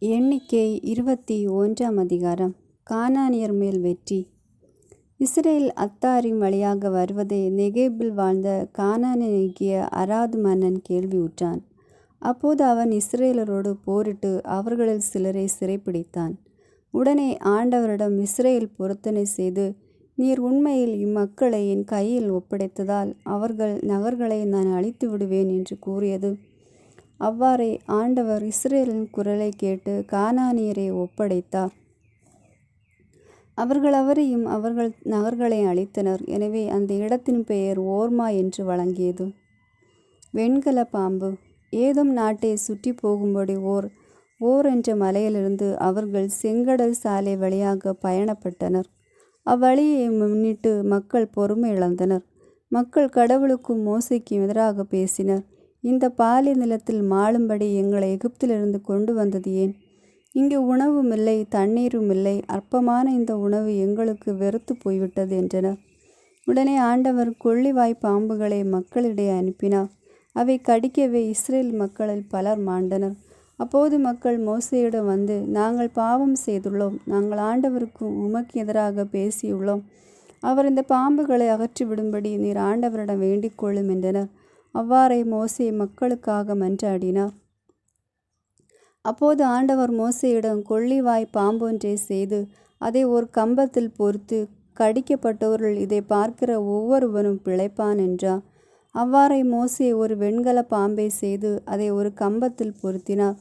எண்ணிக்கை 21ஆம் அதிகாரம். கானானியர் மேல் வெற்றி. இஸ்ரேல் அத்தாரிம் வழியாக வருவதை நெகேபில் வாழ்ந்த கானானியனாகிய அராது மன்னன் கேள்வியுற்றான். அப்போது அவன் இஸ்ரேலரோடு போரிட்டு அவர்களில் சிலரை சிறைப்பிடித்தான். உடனே ஆண்டவரிடம் இஸ்ரேல் பொருத்தனை செய்து, நீர் உண்மையில் இம்மக்களை என் கையில் ஒப்படைத்ததால் அவர்கள் நகர்களை நான் அழித்து விடுவேன் என்று கூறியது. அவ்வாறே ஆண்டவர் இஸ்ரேலின் குரலை கேட்டு கானானியரை ஒப்படைத்தார். அவர்கள் அவரையும் அவர்கள் நகர்களை அழித்தனர். எனவே அந்த இடத்தின் பெயர் ஓர்மா என்று வழங்கியது. வெண்கல பாம்பு. ஏதோம் நாட்டை சுற்றி போகும்படி ஓர் என்ற மலையிலிருந்து அவர்கள் செங்கடல் சாலை வழியாக பயணப்பட்டனர். அவ்வழியை முன்னிட்டு மக்கள் பொறுமை இழந்தனர். மக்கள் கடவுளுக்கும் மோசேக்கும் எதிராக பேசினர். இந்த பாலை நிலத்தில் மாளும்படி எங்களை எகிப்திலிருந்து கொண்டு வந்தது ஏன்? இங்கு உணவும் இல்லை, தண்ணீரும் இல்லை. அற்பமான இந்த உணவு எங்களுக்கு வெறுத்து போய்விட்டது என்றனர். உடனே ஆண்டவர் கொள்ளிவாய் பாம்புகளை மக்களிடையே அனுப்பினார். அவை கடிக்கவே இஸ்ரேல் மக்களில் பலர் மாண்டனர். அப்போது மக்கள் மோசேயிடம் வந்து, நாங்கள் பாவம் செய்துள்ளோம், நாங்கள் ஆண்டவருக்கும் உமக்கு எதிராக பேசியுள்ளோம். அவர் இந்த பாம்புகளை அகற்றிவிடும்படி நீர் ஆண்டவரிடம் வேண்டிக் கொள்ளும் என்றனர். அவ்வாறே மோசே மக்களுக்காக மன்றாடினார். அப்போது ஆண்டவர் மோசேயிடம் கொள்ளிவாய் பாம்பொன்றை செய்து அதை ஒரு கம்பத்தில் பொறுத்து, கடிக்கப்பட்டவர்கள் இதை பார்க்கிற ஒவ்வொருவனும் பிழைப்பான் என்றார். அவ்வாறே மோசே ஒரு வெண்கல பாம்பை செய்து அதை ஒரு கம்பத்தில் பொருத்தினார்.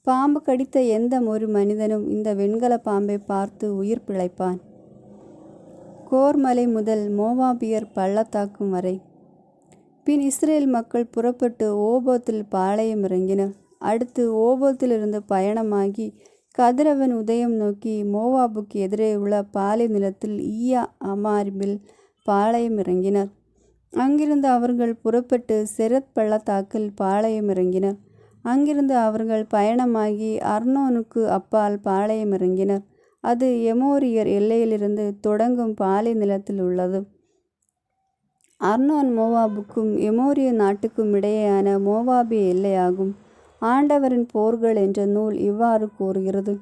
பாம்பு கடித்த எந்த ஒரு மனிதனும் இந்த வெண்கல பாம்பை பார்த்து உயிர் பிழைப்பான். கோர்மலை முதல் மோவாபியர் பள்ளத்தாக்கும் வரை. பின் இஸ்ரேல் மக்கள் புறப்பட்டு ஓபோத்தில் பாளையம் இறங்கினர். அடுத்து ஓபோத்திலிருந்து பயணமாகி கதிரவன் உதயம் நோக்கி மோவாபுக்கு எதிரே உள்ள பாலை நிலத்தில் ஈயா அமாரிபில் பாளையம் இறங்கினர். அங்கிருந்து அவர்கள் புறப்பட்டு செரத் பள்ளத்தாக்கில் பாளையம் இறங்கினர். அங்கிருந்து அவர்கள் பயணமாகி அர்னோனுக்கு அப்பால் பாளையம் இறங்கினர். அது எமோரியர் எல்லையிலிருந்து தொடங்கும் பாலை நிலத்தில் உள்ளது. அர்னோன் மோவாபுக்கும் எமோரிய நாட்டுக்கும் இடையேயான மோவாபிய எல்லையாகும். ஆண்டவரின் போர்கள் என்ற நூல் இவ்வாறு கூறுகிறது.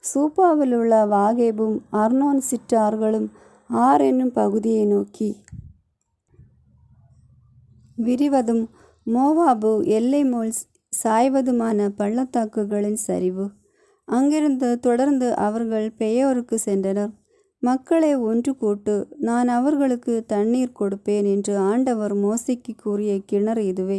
சூப்பாவில் உள்ள வாகேபும் அர்னோன் சிற்றார்களும் ஆர் என்னும் பகுதியை நோக்கி விரிவதும் மோவாபு எல்லை மேல் சாய்வதுமான பள்ளத்தாக்குகளின் சரிவு. அங்கிருந்து தொடர்ந்து அவர்கள் பெயோருக்கு சென்றனர். மக்களை ஒன்று கூட்டு, நான் அவர்களுக்கு தண்ணீர் கொடுப்பேன் என்று ஆண்டவர் மோசேக்கு கூறிய கிணறு இதுவே.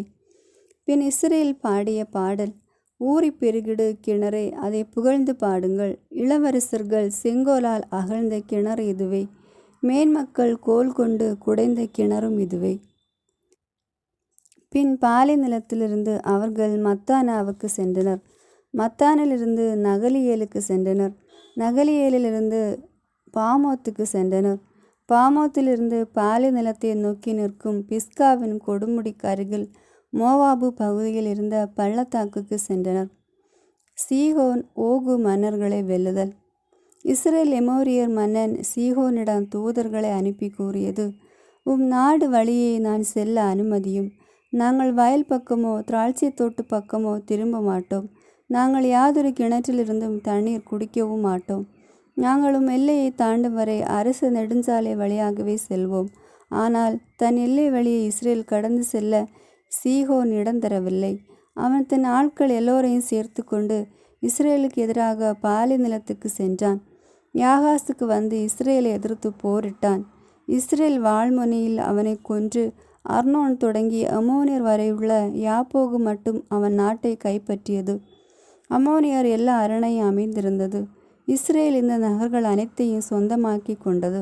பின் இஸ்ரேல் பாடிய பாடல். ஊறி பெருகிடு கிணறே, அதை புகழ்ந்து பாடுங்கள். இளவரசர்கள் செங்கோலால் அகழ்ந்த கிணறு இதுவே. மேன்மக்கள் கோல் கொண்டு குடைந்த கிணறும் இதுவே. பின் பாலை நிலத்திலிருந்து அவர்கள் மத்தானாவுக்கு சென்றனர். மத்தானிலிருந்து நகலியேலுக்கு சென்றனர். நகலியேலிலிருந்து பாமோத்துக்கு சென்றனர். பாமோத்திலிருந்து பாலை நிலத்தை நோக்கி நிற்கும் பிஸ்காவின் கொடுமுடிக்கு அருகில் மோவாபு பகுதியில் இருந்த பள்ளத்தாக்குக்கு சென்றனர். சீகோன் ஓகு மன்னர்களை வெல்லுதல். இஸ்ரேல் எமோரியர் மன்னன் சீகோனிடம் தூதர்களை அனுப்பி கூறியது, நாடு வழியே நான் செல்ல அனுமதியும். நாங்கள் வயல் பக்கமோ திராட்சை தோட்டு பக்கமோ திரும்ப மாட்டோம். நாங்கள் யாதொரு கிணற்றிலிருந்தும் தண்ணீர் குடிக்கவும் மாட்டோம். நாங்களும் எல்லையை தாண்டும் வரை அரசு நெடுஞ்சாலை வழியாகவே செல்வோம். ஆனால் தன் எல்லை வழியை இஸ்ரேல் கடந்து செல்ல சீகோன் இடம் தரவில்லை. அவன் தன் ஆட்கள் எல்லோரையும் சேர்த்து கொண்டு இஸ்ரேலுக்கு எதிராக பாலை நிலத்துக்கு சென்றான். யாகாசுக்கு வந்து இஸ்ரேலை எதிர்த்து போரிட்டான். இஸ்ரேல் வாள்முனையில் அவனை கொன்று அர்னோன் தொடங்கி அம்மோனியர் வரையுள்ள யாப்போகு மட்டும் அவன் நாட்டை கைப்பற்றியது. அம்மோனியர் எல்லா அரணையும் அமைந்திருந்தது. இஸ்ரேல் இந்த நகர்கள் அனைத்தையும் சொந்தமாக்கி கொண்டது.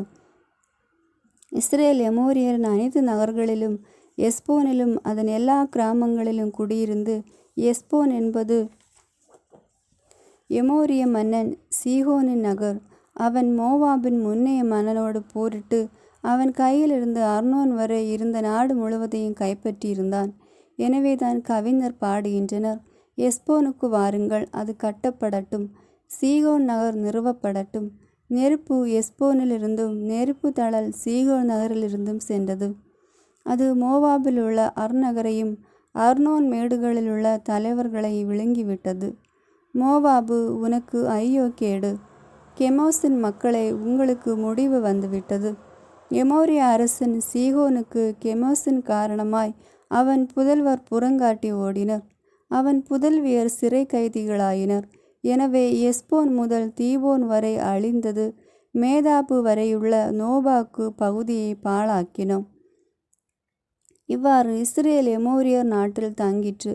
இஸ்ரேல் எமோரியரின் அனைத்து நகர்களிலும் எஸ்போனிலும் அதன் எல்லா கிராமங்களிலும் குடியிருந்து, எஸ்போன் என்பது எமோரிய மன்னன் சீகோனின் நகர். அவன் மோவாபின் முன்னைய மன்னனோடு போரிட்டு அவன் கையில் இருந்து அர்னோன் வரை இருந்த நாடு முழுவதையும் கைப்பற்றியிருந்தான். எனவே தான் கவிஞர் பாடுகின்றனர், எஸ்போனுக்கு வாருங்கள், அது கட்டப்படட்டும், சீகோன் நகர் நிறுவப்படட்டும். நெருப்பு எஸ்போனிலிருந்தும் நெருப்பு தழல் சீகோன் நகரிலிருந்தும் சென்றது. அது மோவாபில் உள்ள அர்நகரையும் அர்னோன் மேடுகளில் உள்ள தலைவர்களை விழுங்கிவிட்டது. மோவாபு உனக்கு ஐயோ கேடு! கெமோசின் மக்களே, உங்களுக்கு முடிவு வந்துவிட்டது. எமோரிய அரசன் சீகோனுக்கு கெமோசின் காரணமாய் அவன் புதல்வர் புறங்காட்டி ஓடினர். அவன் புதல்வியர் சிறை கைதிகளாயினர். எனவே எஸ்போன் முதல் தீபோன் வரை அழிந்தது. மேதாபு வரையுள்ள நோபாக்கு பகுதியை பாழாக்கினோம். இவ்வாறு இஸ்ரேல் எமோரியர் நாட்டில் தங்கிற்று.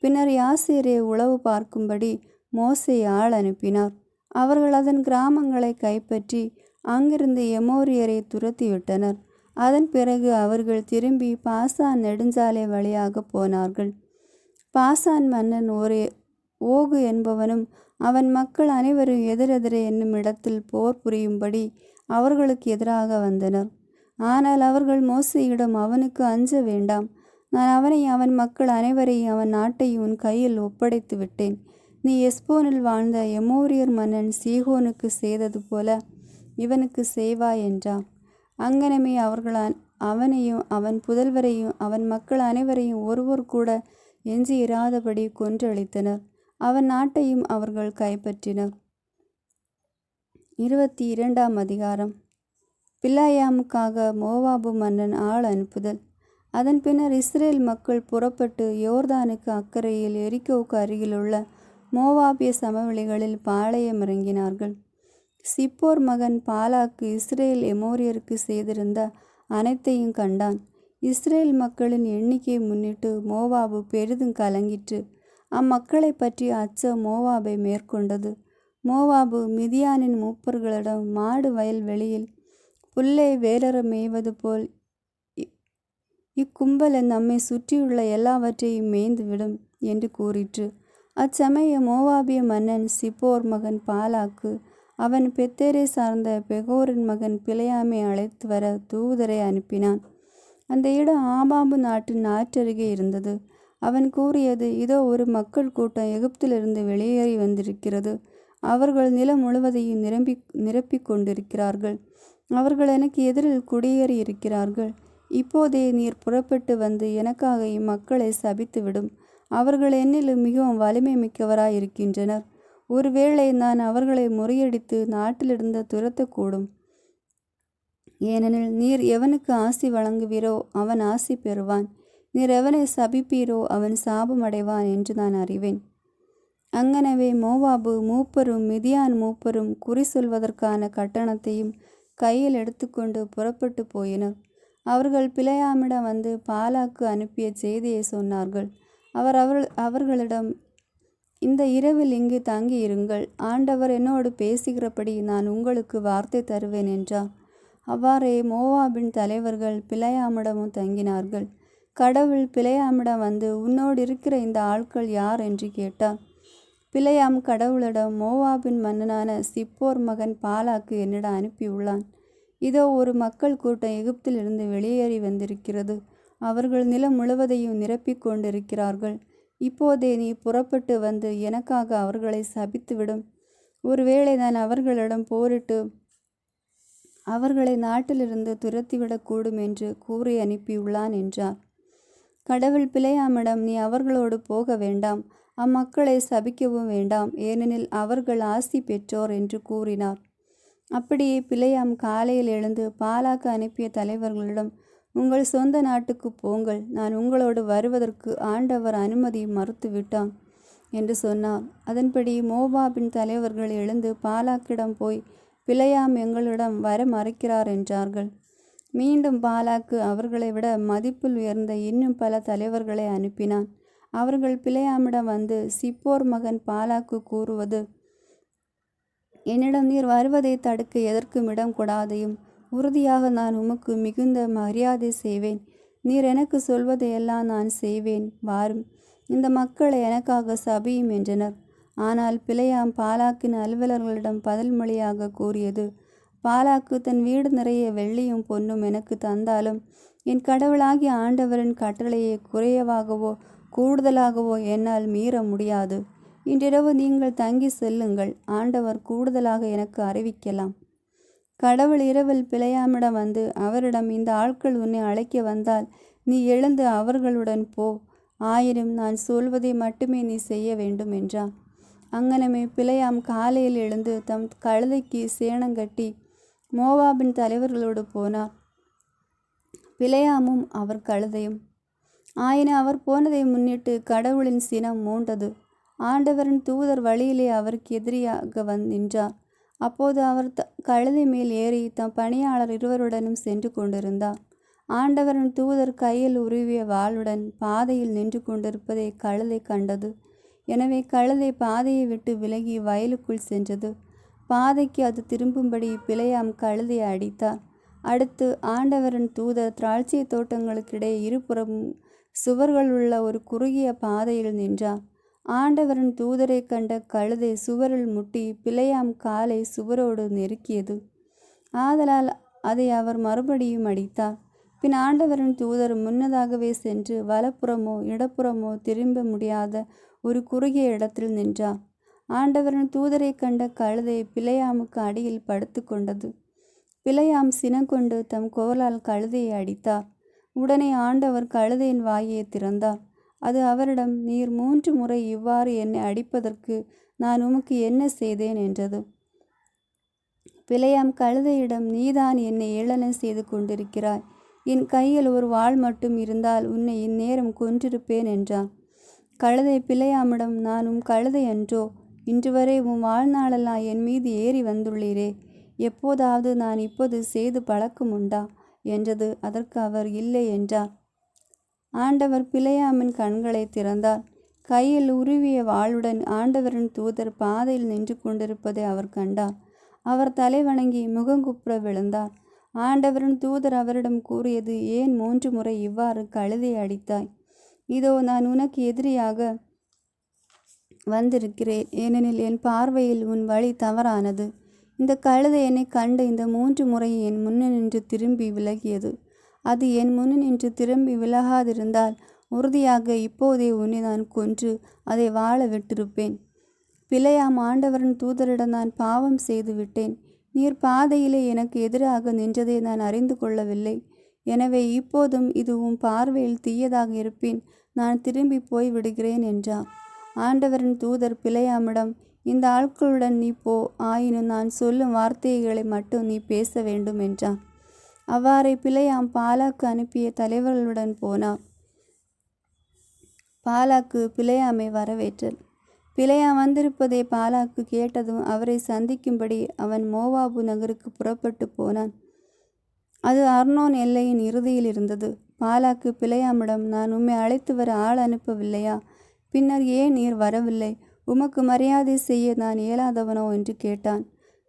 பின்னர் யாசேரை உளவு பார்க்கும்படி மோசே ஆள் அனுப்பினார். அவர்கள் அதன் கிராமங்களை கைப்பற்றி அங்கிருந்து எமோரியரை துரத்திவிட்டனர். அதன் பிறகு அவர்கள் திரும்பி பாசான் நெடுஞ்சாலை வழியாக போனார்கள். பாசான் மன்னன் ஓகு என்பவனும் அவன் மக்கள் அனைவரும் எதிரெதிரே என்னும் இடத்தில் போர் புரியும்படி அவர்களுக்கு எதிராக வந்தனர். ஆனால் அவர்கள் மோசேயிடம், அவனுக்கு அஞ்ச வேண்டாம், நான் அவனையும் அவன் மக்கள் அனைவரையும் அவன் நாட்டையும் உன் கையில் ஒப்படைத்து விட்டேன். நீ எஸ்போனில் வாழ்ந்த எமோரியர் மன்னன் சீகோனுக்கு செய்தது போல இவனுக்கு செய்வாய் என்றார். அங்கனமே அவர்கள் அவனையும் அவன் புதல்வரையும் அவன் மக்கள் அனைவரையும் ஒருவர் கூட எஞ்சி இராதபடி கொன்றழித்தனர். அவன் நாட்டையும் அவர்கள் கைப்பற்றினர். 22ஆம் அதிகாரம். பிலாயாமுக்காக மோவாபு மன்னன் ஆள் அனுப்புதல். அதன் பின்னர் இஸ்ரேல் மக்கள் புறப்பட்டு யோர்தானுக்கு அக்கறையில் எரிகோவுக்கு அருகிலுள்ள மோவாபிய சமவெளிகளில் பாளையம் இறங்கினார்கள். சிப்போர் மகன் பாலாக்கு இஸ்ரேல் எமோரியருக்கு செய்திருந்த அனைத்தையும் கண்டான். இஸ்ரேல் மக்களின் எண்ணிக்கையை முன்னிட்டு மோவாபு பெரிதும் கலங்கிற்று. அம்மக்களை பற்றி அச்சம் மோவாபை மேற்கொண்டது. மோவாபு மிதியானின் மூப்பர்களிடம், மாடு வயல் வெளியில் புல்லை வேலற மேய்வது போல் இக்கும்பல் நம்மை சுற்றியுள்ள எல்லாவற்றையும் மேய்ந்துவிடும் என்று கூறிற்று. அச்சமய மோவாபிய மன்னன் சிப்போர் மகன் பாலாக்கு அவன் பெத்தேரை சார்ந்த பெகோரின் மகன் பிலேயாமை அழைத்து வர தூதரை அனுப்பினான். அந்த இடம் ஆபாம்பு நாட்டின் ஆற்றருகே இருந்தது. அவன் கூறியது, இதோ ஒரு மக்கள் கூட்டம் எகிப்திலிருந்து வெளியேறி வந்திருக்கிறது. அவர்கள் நிலம் முழுவதையும் நிரப்பிக் கொண்டிருக்கிறார்கள். அவர்கள் எனக்கு எதிரில் குடியேறி இருக்கிறார்கள். இப்போதே நீர் புறப்பட்டு வந்து எனக்காக இம்மக்களை சபித்துவிடும். அவர்கள் என்னிலும் மிகவும் வலிமை மிக்கவராய் இருக்கின்றனர். ஒருவேளை நான் அவர்களை முறியடித்து நாட்டிலிருந்து துரத்தக்கூடும். ஏனெனில் நீர் எவனுக்கு ஆசி வழங்குவீரோ அவன் ஆசி பெறுவான், நீர் எவனை சபிப்பீரோ அவன் சாபமடைவான் என்று நான் அறிவேன். அங்கனவே மோவாபு மூப்பரும் மிதியான் மூப்பரும் குறி சொல்வதற்கான கட்டணத்தையும் கையில் எடுத்துக்கொண்டு புறப்பட்டு போயினர். அவர்கள் பிலேயாமிடம் வந்து பாலாக்கு அனுப்பிய செய்தியை சொன்னார்கள். அவர்களிடம், இந்த இரவில் இங்கு தங்கி இருங்கள். ஆண்டவர் என்னோடு பேசுகிறபடி நான் உங்களுக்கு வார்த்தை தருவேன் என்றார். அவ்வாறே மோவாபின் தலைவர்கள் பிலேயாமிடமும் தங்கினார்கள். கடவுள் பிலேயாமிடம் வந்து, உன்னோடு இருக்கிற இந்த ஆட்கள் யார் என்று கேட்டார். பிலேயாம் கடவுளிடம், மோவாபின் மன்னனான சிப்போர் மகன் பாலாக்கு என்னிடம் அனுப்பியுள்ளான். இதோ ஒரு மக்கள் கூட்டம் எகிப்தில் இருந்து வெளியேறி வந்திருக்கிறது. அவர்கள் நிலம் முழுவதையும் நிரப்பிக் கொண்டிருக்கிறார்கள். இப்போதே நீ புறப்பட்டு வந்து எனக்காக அவர்களை சபித்துவிடும். ஒருவேளை நான் அவர்களிடம் போரிட்டு அவர்களை நாட்டிலிருந்து துரத்திவிடக்கூடும் என்று கூறி அனுப்பியுள்ளான் என்றார். கடவுள் பிலேயாமிடம், நீ அவர்களோடு போக வேண்டாம், அம்மக்களை சபிக்கவும் வேண்டாம், ஏனெனில் அவர்கள் ஆசி பெற்றோர் என்று கூறினார். அப்படியே பிலேயாம் காலையில் எழுந்து பாலாக்கு அனுப்பிய தலைவர்களிடம், உங்கள் சொந்த நாட்டுக்கு போங்கள், நான் உங்களோடு வருவதற்கு ஆண்டவர் அனுமதி மறுத்துவிட்டான் என்று சொன்னார். அதன்படி மோவாபின் தலைவர்கள் எழுந்து பாலாக்கிடம் போய், பிலேயாம் எங்களிடம் வர மறுக்கிறார் என்றார்கள். மீண்டும் பாலாக்கு அவர்களை விட மதிப்பில் உயர்ந்த இன்னும் பல தலைவர்களை அனுப்பினான். அவர்கள் பிலேயாமிடம் வந்து, சிப்போர் மகன் பாலாக்கு கூறுவது, என்னிடம் நீர் வருவதை தடுக்க எதற்கும் இடம் கொடாதையும், உறுதியாக நான் உமக்கு மிகுந்த மரியாதை செய்வேன். நீர் எனக்கு சொல்வதையெல்லாம் நான் செய்வேன், வாரும், இந்த மக்களை எனக்காக சபியும் என்றனர். ஆனால் பிலேயாம் பாலாக்கின் அலுவலர்களிடம் பதில் மொழியாக கூறியது, பாலாக்கு தன் வீடு நிறைய வெள்ளியும் பொன்னும் எனக்கு தந்தாலும் என் கடவுளாகிய ஆண்டவரின் கட்டளையை குறைவாகவோ கூடுதலாகவோ என்னால் மீற முடியாது. இன்றிரவு நீங்கள் தங்கி செல்லுங்கள், ஆண்டவர் கூடுதலாக எனக்கு அறிவிக்கலாம். கடவுள் இரவில் பிலேயாமிடம் வந்து அவரிடம், இந்த ஆட்கள் உன்னை அழைக்க வந்தால் நீ எழுந்து அவர்களுடன் போ, ஆயினும் நான் சொல்வதை மட்டுமே நீ செய்ய வேண்டும் என்றார். அங்ஙனமே பிலேயாம் காலையில் எழுந்து தம் கழுதைக்கு சேணங்கட்டி மோவாபின் தலைவர்களோடு போனார். பிலேயாமும் அவர் கழுதையும். ஆயினும் அவர் போனதை முன்னிட்டு கடவுளின் சினம் மூண்டது. ஆண்டவரின் தூதர் வழியிலே அவருக்கு எதிரியாக நின்றார். அப்போது அவர் கழுதை மேல் ஏறி தம் பணியாளர் இருவருடனும் சென்று கொண்டிருந்தார். ஆண்டவரின் தூதர் கையில் உருவிய வாளுடன் பாதையில் நின்று கொண்டிருப்பதை கழுதை கண்டது. எனவே கழுதை பாதையை விட்டு விலகி வயலுக்குள் சென்றது. பாதைக்கு அது திரும்பும்படி பிலேயாம் கழுதையை அடித்தார். அடுத்து ஆண்டவரின் தூதர் திராட்சை தோட்டங்களுக்கிடையே இருபுறமும் சுவர்களுள்ள ஒரு குறுகிய பாதையில் நின்றார். ஆண்டவரின் தூதரை கண்ட கழுதை சுவரில் முட்டி பிலேயாம் காலை சுவரோடு நெருக்கியது. ஆதலால் அதை அவர் மறுபடியும் அடித்தார். பின் ஆண்டவரின் தூதர் முன்னதாகவே சென்று வலப்புறமோ இடப்புறமோ திரும்ப முடியாத ஒரு குறுகிய இடத்தில் நின்றார். ஆண்டவரின் தூதரை கண்ட கழுதை பிலேயாமுக்கு அடியில் படுத்து கொண்டது. பிலேயாம் சினங்கொண்டு தம் கோலால் கழுதையை அடித்தார். உடனே ஆண்டவர் கழுதையின் வாயை திறந்தார். அது அவரிடம், நீர் 3 முறை இவ்வாறு என்னை அடிப்பதற்கு நான் உமக்கு என்ன செய்தேன் என்றது. பிலேயாம் கழுதையிடம், நீதான் என்னை ஏளனம் செய்து கொண்டிருக்கிறாய். என் கையில் ஒரு வாள் மட்டும் இருந்தால் உன்னை இந்நேரம் கொன்றிருப்பேன் என்றான். கழுதை பிலேயாமிடம், நான் உம் கழுதை அன்றோ? இன்று வரை உம் வாழ்நாளெல்லாம் என் மீது ஏறி வந்துள்ளீரே. எப்போதாவது நான் இப்போது செய்து பழக்கம் உண்டா என்றது. அதற்கு அவர், இல்லை என்றார். ஆண்டவர் பிலேயாமின் கண்களை திறந்தார். கையில் உருவிய வாளுடன் ஆண்டவரின் தூதர் பாதையில் நின்று கொண்டிருப்பதை அவர் கண்டார். அவர் தலை வணங்கி முகங்குப்புற விழுந்தார். ஆண்டவரின் தூதர் அவரிடம் கூறியது, ஏன் 3 முறை இவ்வாறு கழுதையை அடித்தாய்? இதோ நான் உனக்கு எதிரியாக வந்திருக்கிறேன், ஏனெனில் என் பார்வையில் உன் வழி தவறானது. இந்த கழுதை என்னை கண்டு இந்த 3 முறை என் முன்னின்று திரும்பி விலகியது. அது என் முன்னின்று திரும்பி விலகாதிருந்தால் உறுதியாக இப்போதே உன்னை நான் கொன்று அதை வாழ விட்டிருப்பேன். பிலேயாம் ஆண்டவரின் தூதரிடம், நான் பாவம் செய்து விட்டேன். நீர் பாதையிலே எனக்கு எதிராக நின்றதை நான் அறிந்து கொள்ளவில்லை. எனவே இப்போதும் இது உன் பார்வையில் தீயதாக இருப்பின் நான் திரும்பி போய் விடுகிறேன் என்றார். ஆண்டவரின் தூதர் பிலேயாமிடம், இந்த ஆட்களுடன் நீ போ, ஆயினும் நான் சொல்லும் வார்த்தைகளை மட்டும் நீ பேச வேண்டும் என்றார். அவ்வாறே பிலேயாம் பாலாக்கு அனுப்பிய தலைவர்களுடன் போனார். பாலாக்கு பிலேயாமை வரவேற்றல். பிலேயாம் வந்திருப்பதை பாலாக்கு கேட்டதும் அவரை சந்திக்கும்படி அவன் மோவாபு நகருக்கு புறப்பட்டு போனான். அது அர்னோன் எல்லையின் இறுதியில் இருந்தது. பாலாக்கு பிலேயாமிடம், நான் உம்மை அழைத்து வர ஆள் அனுப்பவில்லையா? பின்னர் ஏன் நீர் வரவில்லை? உமக்கு மரியாதை செய்ய நான் இயலாதவனோ என்று கேட்டான்.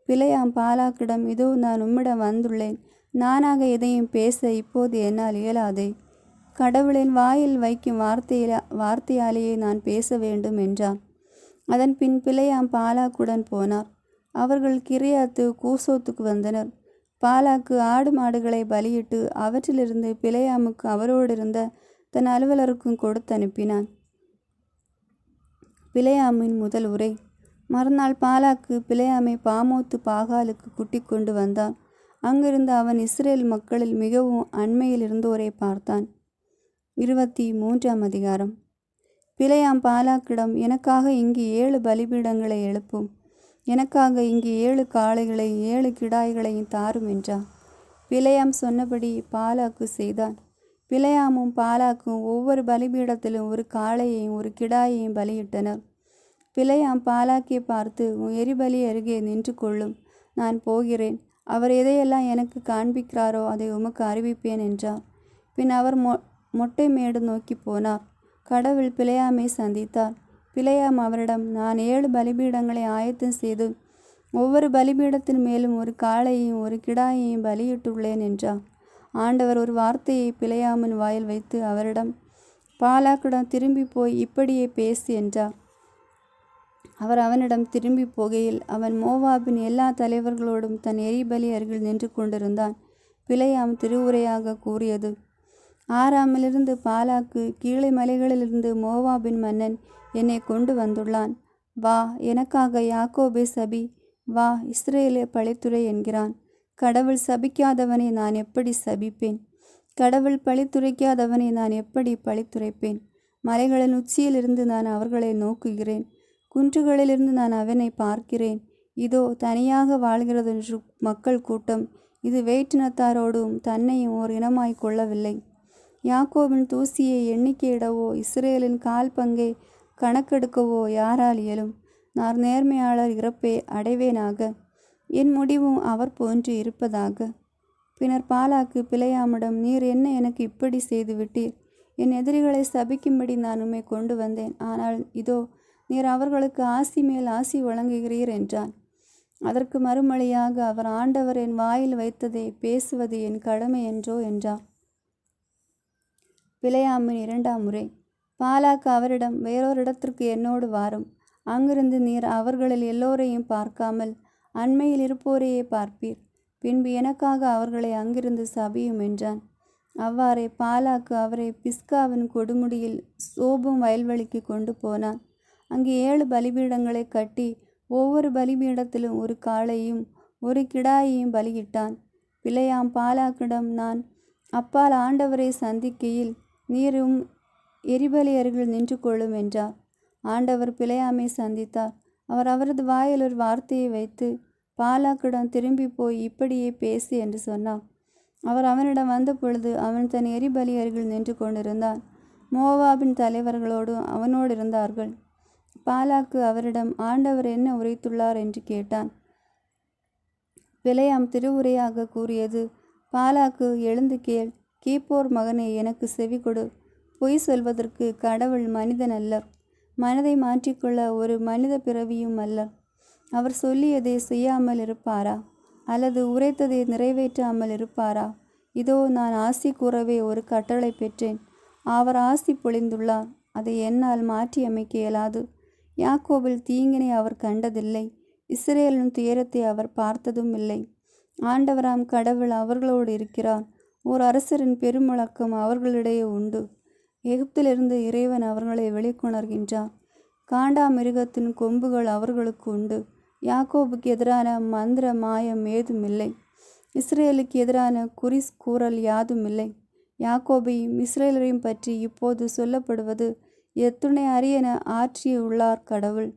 பிலேயாம் பாலாக்கிடம், இதோ நான் உம்மிடம் வந்துள்ளேன். நானாக எதையும் பேச இப்போது என்னால் இயலாதே. கடவுளின் வாயில் வைக்கும் வார்த்தையாலேயே நான் பேச வேண்டும் என்றான். அதன் பின் பிலேயாம் பாலாக்குடன் போனார். அவர்கள் கிரியாத்து கூசோத்துக்கு வந்தனர். பாலாக்கு ஆடு மாடுகளை பலியிட்டு அவற்றிலிருந்து பிலேயாமுக்கு அவரோடிருந்த தன் அலுவலருக்கும் கொடுத்து அனுப்பினான். பிலேயாமின் முதல் உரை. மறுநாள் பாலாக்கு பிலேயாமை பாமோத்து பாகாலுக்கு கூட்டிக் கொண்டு வந்தான். அங்கிருந்து அவன் இஸ்ரேல் மக்களில் மிகவும் அண்மையில் இருந்தோரை பார்த்தான். 23ஆம் அதிகாரம். பிலேயாம் பாலாக்கிடம், எனக்காக இங்கு 7 பலிபீடங்களை எழுப்பும். எனக்காக இங்கு 7 காளைகளை 7 கிடாய்களையும் தாரும் என்றான். பிலேயாம் சொன்னபடி பாலாக்கு செய்தான். பிலேயாமும் பாலாக்கும் ஒவ்வொரு பலிபீடத்திலும் ஒரு காளையையும் ஒரு கிடாயையும் பலியிட்டனர். பிலேயாம் பாலாக்கை பார்த்து, உன் எரிபலி அருகே நின்று கொள்ளும், நான் போகிறேன். அவர் எதையெல்லாம் எனக்கு காண்பிக்கிறாரோ அதை உமக்கு அறிவிப்பேன் என்றார். பின் அவர் மொட்டை மேடு நோக்கி போனார். கடவுள் பிலேயாமை சந்தித்தார். பிலேயாம் அவரிடம், நான் 7 பலிபீடங்களை ஆயத்தம் செய்து ஒவ்வொரு பலிபீடத்தின் மேலும் ஒரு காளையையும் ஒரு கிடாயையும் பலியிட்டுள்ளேன் என்றார். ஆண்டவர் ஒரு வார்த்தையை பிலேயாமின் வாயில் வைத்து அவரிடம், பாலாக்கிடம் திரும்பி போய் இப்படியே பேசு என்றார். அவர் அவனிடம் திரும்பி போகையில் அவன் மோவாபின் எல்லா தலைவர்களோடும் தன் எரிபலி அருகில் நின்று கொண்டிருந்தான். பிலேயாம் திருவுரையாக கூறியது. ஆராமிலிருந்து பாலாக்கு, கீழே மலைகளிலிருந்து மோவாபின் மன்னன் என்னை கொண்டு வந்துள்ளான். வா, எனக்காக யாக்கோபை சபி, வா, இஸ்ரேலை பழித்துரை என்கிறான். கடவுள் சபிக்காதவனை நான் எப்படி சபிப்பேன்? கடவுள் பழித்துரைக்காதவனை நான் எப்படி பழித்துரைப்பேன்? மலைகளின் உச்சியிலிருந்து நான் அவர்களை நோக்குகிறேன். குன்றுகளிலிருந்து நான் அவனை பார்க்கிறேன். இதோ தனியாக வாழ்கிறதென்று மக்கள் கூட்டம். இது வேற்றினத்தாரோடும் தன்னையும் ஓர் இனமாய் கொள்ளவில்லை. யாக்கோபின் தூசியை எண்ணிக்கையிடவோ இஸ்ரேலின் கால் பங்கை கணக்கெடுக்கவோ யாரால் இயலும்? நான் நேர்மையாளர் இறப்பை அடைவேனாக. என் முடிவும் அவர் போன்று இருப்பதாக. பின்னர் பாலாக்கு பிலேயாமிடம், நீர் என்ன எனக்கு இப்படி செய்து விட்டீர்? என் எதிரிகளை சபிக்கும்படி நான் உம்மை கொண்டு வந்தேன். ஆனால் இதோ நீர் அவர்களுக்கு ஆசி மேல் ஆசி வழங்குகிறீர் என்றான். அதற்கு மறுமொழியாக அவர், ஆண்டவர் என் வாயில் வைத்ததை பேசுவது என் கடமை என்றோ என்றார். பிலேயாமின் 2ஆம் முறை. பாலாக்கு அவரிடம், வேறொரு இடத்திற்கு என்னோடு வாரும். அங்கிருந்து நீர் அவர்களில் எல்லோரையும் பார்க்காமல் அண்மையில் இருப்போரையே பார்ப்பீர். பின்பு எனக்காக அவர்களை அங்கிருந்து சபியும் என்றான். அவ்வாறே பாலாக்கு அவரை பிஸ்காவின் கொடுமுடியில் சோபும் வயல்வெளிக்கு கொண்டு போனான். அங்கு 7 பலிபீடங்களை கட்டி ஒவ்வொரு பலிபீடத்திலும் ஒரு காளையும் ஒரு கிடாயையும் பலியிட்டான். பிலேயாம் பாலாக்கிடம், நான் அப்பால் ஆண்டவரை சந்திக்கையில் நீரும் எரிபலி அருகில் நின்று கொள்ளும் என்றார். ஆண்டவர் பிலேயாமை சந்தித்தார். அவர் அவரது வாயில் ஒரு வார்த்தையை வைத்து, பாலாக்கிடம் திரும்பி போய் இப்படியே பேசு என்று சொன்னார். அவர் அவனிடம் வந்த பொழுது அவன் தன் எரிபலி அருகில் நின்று கொண்டிருந்தான். மோவாபின் தலைவர்களோடு அவனோடு இருந்தார்கள். பாலாக்கு அவரிடம், ஆண்டவர் என்ன உரைத்துள்ளார் என்று கேட்டான். பிலேயாம் திருவுரையாக கூறியது, பாலாக்கு, எழுந்து கேள். கீப்போர் மகனே, எனக்கு செவி கொடு. பொய் சொல்வதற்கு கடவுள் மனிதன் அல்லர். மனதை மாற்றிக்கொள்ள ஒரு மனித பிறவியும் அல்லர். அவர் சொல்லியதை செய்யாமல் இருப்பாரா? அல்லது உரைத்ததை நிறைவேற்றாமல் இருப்பாரா? இதோ நான் ஆசி கூறவே ஒரு கட்டளை பெற்றேன். அவர் ஆசி பொழிந்துள்ளார். அதை என்னால் மாற்றி அமைக்க இயலாது. யாக்கோபில் தீங்கினை அவர் கண்டதில்லை. இஸ்ரேலின் துயரத்தை அவர் பார்த்ததும் இல்லை. ஆண்டவராம் கடவுள் அவர்களோடு இருக்கிறார். ஓர் அரசரின் பெருமுழக்கம் அவர்களிடையே உண்டு. எகிப்திலிருந்து இறைவன் அவர்களை வெளிக்கொணர்கின்றார். காண்டாமிருகத்தின் கொம்புகள் அவர்களுக்கு உண்டு. யாக்கோபுக்கு எதிரான மந்திர மாயம் ஏதுமில்லை. இஸ்ரேலுக்கு எதிரான கூறல் யாதுமில்லை. யாக்கோபையும் இஸ்ரேலரையும் பற்றி இப்போது சொல்லப்படுவது, எத்துணை அரியன ஆற்றியுள்ளார் கடவுள்.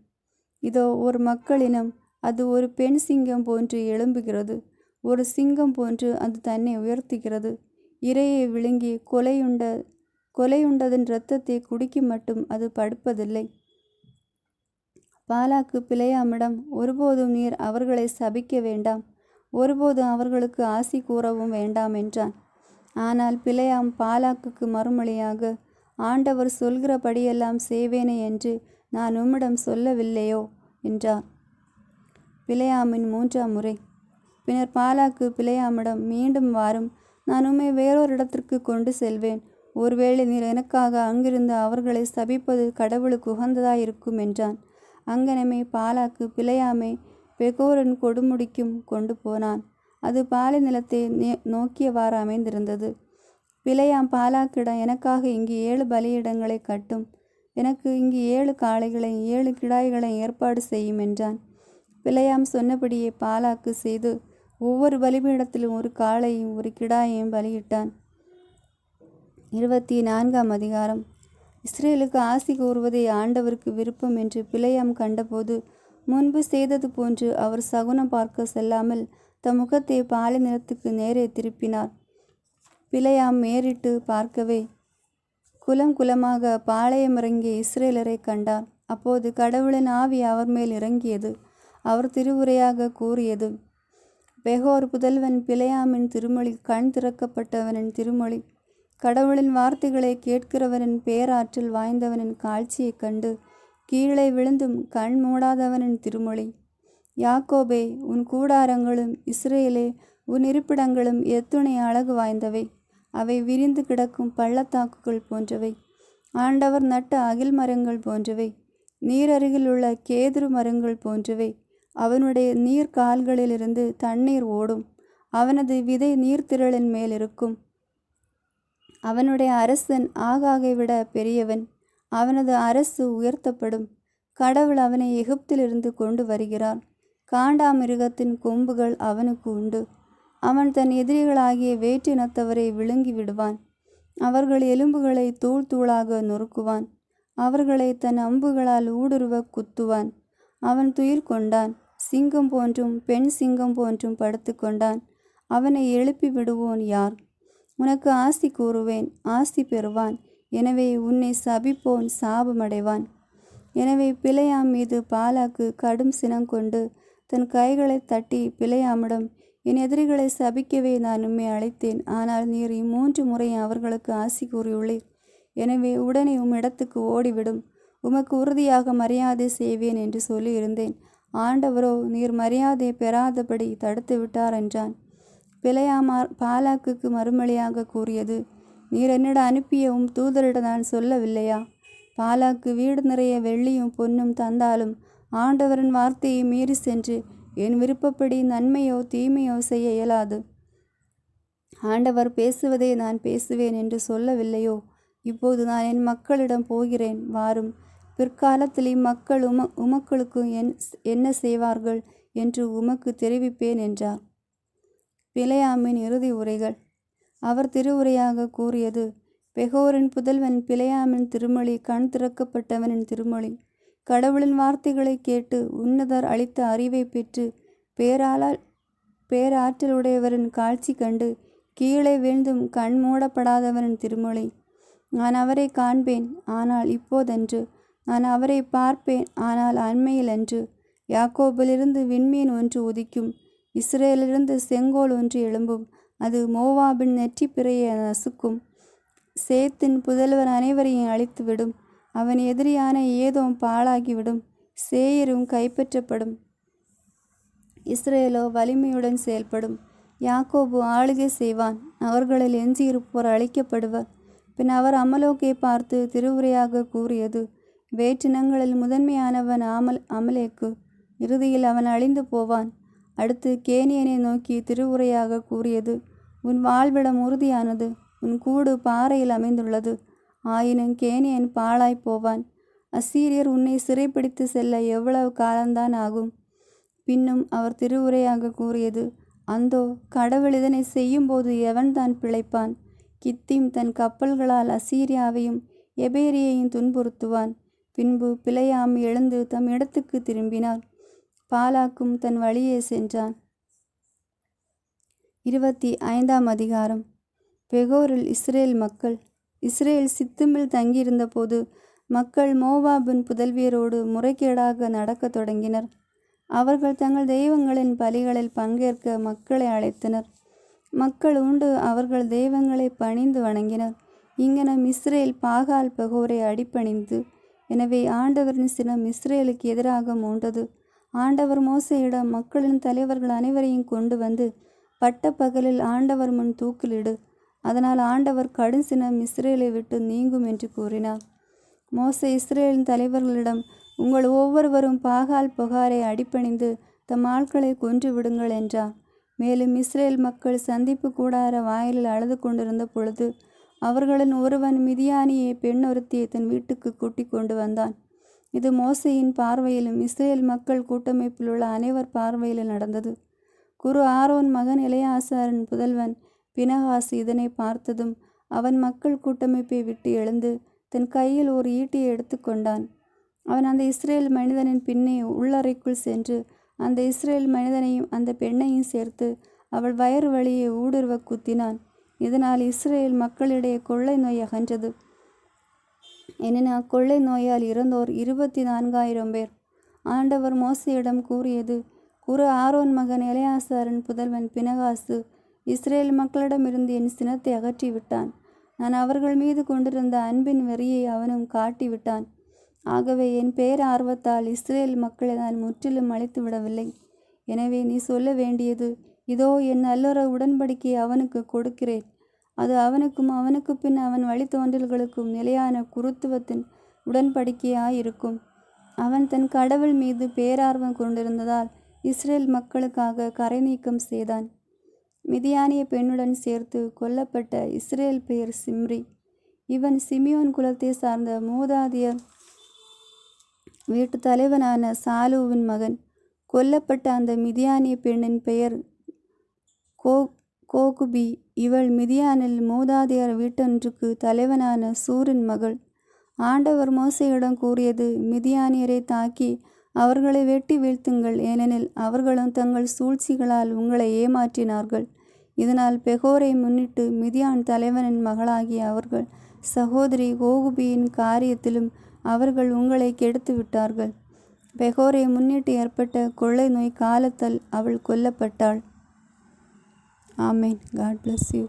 இதோ ஒரு மக்களினம், அது ஒரு பெண் சிங்கம் போன்று எழும்புகிறது. ஒரு சிங்கம் போன்று அது தன்னை உயர்த்துகிறது. இரையை விழுங்கி கொலையுண்டதன் இரத்தத்தை குடிக்க மட்டும் அது படுப்பதில்லை. பாலாக்கு பிலேயாமிடம், ஒருபோதும் நீர் அவர்களை சபிக்க வேண்டாம், ஒருபோதும் அவர்களுக்கு ஆசி கூறவும் வேண்டாம் என்றான். ஆனால் பிலேயாம் பாலாக்குக்கு மறுமொழியாக, ஆண்டவர் சொல்கிறபடியெல்லாம் செய்வேனே என்று நான் உம்மிடம் சொல்லவில்லையோ என்றார். பிலேயாமின் 3ஆம் முறை. பின்னர் பாலாக்கு பிலேயாமிடம், மீண்டும் வாரும். நான் உம்மை வேறொரு இடத்திற்கு கொண்டு செல்வேன். ஒருவேளை நீர் எனக்காக அங்கிருந்து அவர்களை சபிப்பது கடவுளுக்கு உகந்ததாயிருக்கும் என்றான். அங்கனமே பாலாக்கு பிலேயாமை பெகோரின் கொடுமுடிக்கும் கொண்டு போனான். அது பாலை நிலத்தை நோக்கியவாறு அமைந்திருந்தது. பிலேயாம் பாலாக்கிடம், எனக்காக இங்கு 7 பலியிடங்களை கட்டும். எனக்கு இங்கு 7 காளைகளையும் 7 கிடாய்களையும் ஏற்பாடு செய்யும் என்றான். பிலேயாம் சொன்னபடியே பாலாக்கு செய்து ஒவ்வொரு பலிபீடத்திலும் ஒரு காளையும் ஒரு கிடாயையும் பலியிட்டான். 24ஆம் அதிகாரம். இஸ்ரேலுக்கு ஆசி கூறுவதை ஆண்டவருக்கு விருப்பம் என்று பிலேயாம் கண்டபோது, முன்பு செய்தது போன்று அவர் சகுனம் பார்க்க செல்லாமல் தம் முகத்தை பாலை நிலத்துக்கு நேரே திருப்பினார். பிலேயாம் மேறிட்டு பார்க்கவே குலம் குலமாக பாளையமிறங்கிய இஸ்ரேலரை கண்டார். அப்போது கடவுளின் ஆவி அவர் மேல் இறங்கியது. அவர் திருவுரையாக கூறியது, பெகோர் புதல்வன் பிலேயாமின் திருமொழி, கண் திறக்கப்பட்டவனின் திருமொழி. கடவுளின் வார்த்தைகளை கேட்கிறவனின் பேராற்றல் வாய்ந்தவனின் காட்சியைக் கண்டு கீழே விழுந்தும் கண் மூடாதவனின் திருமொழி. யாக்கோபே, உன் கூடாரங்களும் இஸ்ரேலே உன் இருப்பிடங்களும் எத்துணை அழகு வாய்ந்தவை. அவை விரிந்து கிடக்கும் பள்ளத்தாக்குகள் போன்றவை. ஆண்டவர் நட்ட அகில் மரங்கள் போன்றவை. நீரருகில் உள்ள கேதுரு மரங்கள் போன்றவை. அவனுடைய நீர் கால்களிலிருந்து தண்ணீர் ஓடும். அவனது விதை நீர்த்திரளின் மேல் இருக்கும். அவனுடைய அரசன் ஆகாகை விட பெரியவன். அவனது அரசு உயர்த்தப்படும். கடவுள் அவனை எகிப்திலிருந்து கொண்டு வருகிறார். காண்டாமிருகத்தின் கொம்புகள் அவனுக்கு உண்டு. அவன் தன் எதிரிகளாகிய வேற்றினத்தவரை விழுங்கி விடுவான். அவர்கள் எலும்புகளை தூள் தூளாக நொறுக்குவான். அவர்களை தன் அம்புகளால் ஊடுருவ குத்துவான். அவன் துயில் கொண்டான். சிங்கம் போன்றும் பெண் சிங்கம் போன்றும் படுத்து கொண்டான். அவனை எழுப்பி விடுவோன் யார்? உனக்கு ஆசி கூறுவேன், ஆசி பெறுவான். எனவே உன்னை சபிப்போன் சாபமடைவான். எனவே பிலேயாம் மீது பாலாக்கு கடும் சினங்கொண்டு தன் கைகளை தட்டி பிலேயாமிடம், என் எதிரிகளை சபிக்கவே நான் உம்மை அழைத்தேன். ஆனால் நீர் 3 முறை அவர்களுக்கு ஆசி கூறியுள்ளீர். எனவே உடனே இடத்துக்கு ஓடிவிடும். உமக்கு உறுதியாக மரியாதை செய்வேன் என்று சொல்லியிருந்தேன். ஆண்டவரோ நீர் மரியாதை பெறாதபடி தடுத்து விட்டார் என்றான். பிலேயாம் பாலாக்குக்கு மறுமொழியாக கூறியது, நீர் என்னிடம் அனுப்பிய தூதரிடம் நான் சொல்லவில்லையா? பாலாக்கு வீடு நிறைய வெள்ளியும் பொன்னும் தந்தாலும் ஆண்டவரின் வார்த்தையை மீறி சென்று என் விருப்பப்படி நன்மையோ தீமையோ செய்ய இயலாது. ஆண்டவர் பேசுவதே நான் பேசுவேன் என்று சொல்லவில்லையோ? இப்போது நான் என் மக்களிடம் போகிறேன், வாரும். பிற்காலத்தில் இம்மக்கள் உமக்களுக்கு என்ன செய்வார்கள் என்று உமக்கு தெரிவிப்பேன் என்றார். பிலேயாமின் இறுதி உரைகள். அவர் திருவுரையாக கூறியது, பெகோரின் புதல்வன் பிலேயாமின் திருமொழி, கண் திறக்கப்பட்டவனின் திருமொழி. கடவுளின் வார்த்தைகளை கேட்டு உன்னதர் அளித்த அறிவை பெற்று பேராற்றலுடையவரின் காட்சி கண்டு கீழே வீழ்ந்தும் கண் மூடப்படாதவனின் திருமொழி. நான் அவரை காண்பேன், ஆனால் இப்போதன்று. நான் அவரை பார்ப்பேன், ஆனால் அண்மையில் அன்று. யாக்கோபிலிருந்து விண்மீன் ஒன்று உதிக்கும், இஸ்ரேலிலிருந்து செங்கோல் ஒன்று எழும்பும். அது மோவாபின் நெற்றி பிறையை நசுக்கும், சேத்தின் புதல்வர் அனைவரையும் அழித்துவிடும். அவன் எதிரியான ஏதோம் பாழாகிவிடும், சேயரும் கைப்பற்றப்படும். இஸ்ரேலோ வலிமையுடன் செயல்படும். யாக்கோபு ஆளுகை செய்வான், அவர்களில் எஞ்சியிருப்போர் அழிக்கப்படுவர். பின் அவர் அமலோக்கை பார்த்து திருவுரையாக கூறியது, வேற்றினங்களில் முதன்மையானவன் அமலேக்கு, இறுதியில் அவன் அழிந்து போவான். அடுத்து கேனியனை நோக்கி திருவுரையாக கூறியது, உன் வாழ்விடம் உறுதியானது, உன் கூடு பாறையில் அமைந்துள்ளது. ஆயினும் கேனியன் பாழாய் போவான். அசீரியர் உன்னை சிறைப்பிடித்து செல்ல எவ்வளவு காலம்தான் ஆகும்? பின்னும் அவர் திருவுரையாக கூறியது, அந்தோ கடவுள் இதனை செய்யும்போது எவன்தான் பிழைப்பான்? கித்தீம் தன் கப்பல்களால் அசீரியாவையும் எபேரியையும் துன்புறுத்துவான். பின்பு பிலேயாம் எழுந்து தம் இடத்துக்கு திரும்பினார். பாலாக்கும் தன் வழியே சென்றான். 25ஆம் அதிகாரம். பெகோரில் இஸ்ரேல் மக்கள். இஸ்ரேல் சித்துமில் தங்கியிருந்த போது மக்கள் மோவாபின் புதல்வியரோடு முறைகேடாக நடக்கத் தொடங்கினர். அவர்கள் தங்கள் தெய்வங்களின் பலிகளில் பங்கேற்க மக்களை அழைத்தனர். மக்கள் உண்டு அவர்கள் தெய்வங்களை பணிந்து வணங்கினர். இங்கனம் இஸ்ரேல் பாகால் பெகோரை அடிபணிந்து. எனவே ஆண்டவரின் சினம் இஸ்ரேலுக்கு எதிராக மூண்டது. ஆண்டவர் மோசேயிடம், மக்களின் தலைவர்கள் அனைவரையும் கொண்டு வந்து பட்ட பகலில் ஆண்டவர் முன் தூக்கிலிடு, அதனால் ஆண்டவர் கடும் சினம் இஸ்ரேலை விட்டு நீங்கும் என்று கூறினார். மோசே இஸ்ரேலின் தலைவர்களிடம், உங்கள் ஒவ்வொருவரும் பாகால் பெகோரை அடிபணிந்து தம் ஆட்களை கொன்று விடுங்கள் என்றார். மேலும் இஸ்ரேல் மக்கள் சந்திப்பு கூடார வாயிலில் அழுது கொண்டிருந்த பொழுது அவர்களின் ஒருவன் மிதியானியை பெண் ஒருத்தியை தன் வீட்டுக்கு கூட்டிக் கொண்டு வந்தான். இது மோசேயின் பார்வையிலும் இஸ்ரேல் மக்கள் கூட்டமைப்பில் உள்ள அனைவர் பார்வையிலும் நடந்தது. குரு ஆரோன் மகன் எலெயாசாரின் புதல்வன் பினகாசு இதனை பார்த்ததும் அவன் மக்கள் கூட்டமைப்பை விட்டு எழுந்து தன் கையில் ஒரு ஈட்டியை எடுத்து கொண்டான். அவன் அந்த இஸ்ரேல் மனிதனின் பின்னே உள்ளறைக்குள் சென்று அந்த இஸ்ரேல் மனிதனையும் அந்த பெண்ணையும் சேர்த்து அவள் வயிறு வழியே ஊடுருவ குத்தினான். இதனால் இஸ்ரேல் மக்களிடையே கொள்ளை நோய் அகன்றது. எனினும் அக்கொள்ளை நோயால் இறந்தோர் 24,000 பேர். ஆண்டவர் மோசேயிடம் கூறியது, குரு ஆரோன் மகன் எலெயாசாரின் புதல்வன் பினகாசு இஸ்ரேல் மக்களிடமிருந்து என் சினத்தை அகற்றி விட்டான். நான் அவர்கள் மீது கொண்டிருந்த அன்பின் வெறியை அவனும் காட்டிவிட்டான். ஆகவே என் பேரார்வத்தால் இஸ்ரேல் மக்களை நான் முற்றிலும் அழித்து விடவில்லை. எனவே நீ சொல்ல வேண்டியது, இதோ என் நல்லுறவு உடன்படிக்கையை அவனுக்கு கொடுக்கிறேன். அது அவனுக்கும் அவனுக்கு பின் அவன் வழித்தோன்றல்களுக்கும் நிலையான குருத்துவத்தின் உடன்படிக்கையாயிருக்கும். அவன் தன் கடவுள் மீது பேரார்வம் கொண்டிருந்ததால் இஸ்ரேல் மக்களுக்காக கரை நீக்கம் செய்தான். மிதியானிய பெண்ணுடன் சேர்த்து கொல்லப்பட்ட இஸ்ரேல் பெயர் சிம்ரி. இவன் சிமியோன் குலத்தை சார்ந்த மூதாதியர் வீட்டு தலைவனான சாலூவின் மகன். கொல்லப்பட்ட அந்த மிதியானிய பெண்ணின் பெயர் கோகுபி. இவள் மிதியானில் மூதாதையர் வீட்டொன்றுக்கு தலைவனான சூரின் மகள். ஆண்டவர் மோசேயிடம் கூறியது, மிதியானியரை தாக்கி அவர்களை வெட்டி வீழ்த்துங்கள், ஏனெனில் அவர்களும் தங்கள் சூழ்ச்சிகளால் உங்களை ஏமாற்றினார்கள். இதனால் பெகோரை முன்னிட்டு மிதியான் தலைவனின் மகளாகிய அவர்கள் சகோதரி ஓகுபியின் காரியத்திலும் அவர்கள் உங்களை கெடுத்து விட்டார்கள். பெகோரை முன்னிட்டு ஏற்பட்ட கொள்ளை நோய் காலத்தால் அவள் கொல்லப்பட்டாள். ஆமேன். God bless you.